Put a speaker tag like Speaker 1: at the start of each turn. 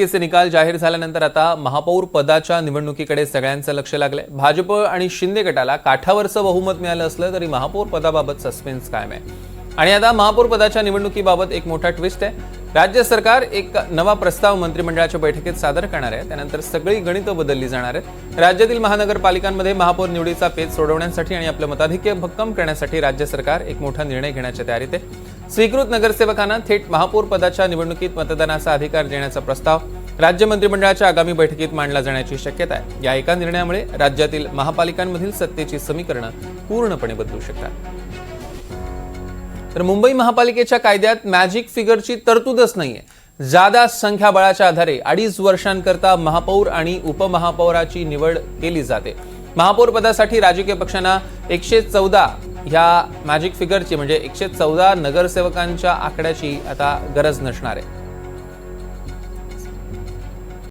Speaker 1: चे निकाल जाहीर झाल्यानंतर आता महापौर पदाच्या निवडणुकीकडे सगळ्यांचं लक्ष लागलंय। भाजप आणि शिंदे गटाला काठावरचं बहुमत मिळालं असलं तरी महापौर पदाबाबत सस्पेन्स कायम आहे। आणि आता महापौर पदाच्या निवडणुकीबाबत एक मोठा ट्विस्ट आहे। राज्य सरकार एक नवा प्रस्ताव मंत्रिमंडळाच्या बैठकीत सादर करणार आहे। त्यानंतर सगळी गणितं बदलली जाणार आहेत। राज्यातील महानगरपालिकांमध्ये महापौर निवडीचा पेच सोडवण्यासाठी आणि आपलं मताधिक्य भक्कम करण्यासाठी राज्य सरकार एक मोठा निर्णय घेण्याच्या तयारीत आहे। स्वीकृत नगरसेवकांना थेट महापौर पदाच्या निवडणुकीत मतदानाचा अधिकार देण्याचा प्रस्ताव राज्य मंत्रिमंडळाच्या आगामी बैठकीत मांडला जाण्याची शक्यता आहे। या एका निर्णयामुळे राज्यातील महापालिकांमधील सत्तेची समीकरणं पूर्णपणे बदलू शकतात। तर मुंबई महापालिकेच्या कायद्यात मॅजिक फिगरची तरतूदच नाहीये। जादा संख्याबळाच्या आधारे 2.5 वर्षांकरता महापौर आणि उपमहापौराची निवड केली जाते। महापौर पदासाठी राजकीय पक्षांना 114 ह्या मॅजिक फिगरची म्हणजे 114 नगरसेवकांच्या आकड्याची आता गरज नसणार आहे।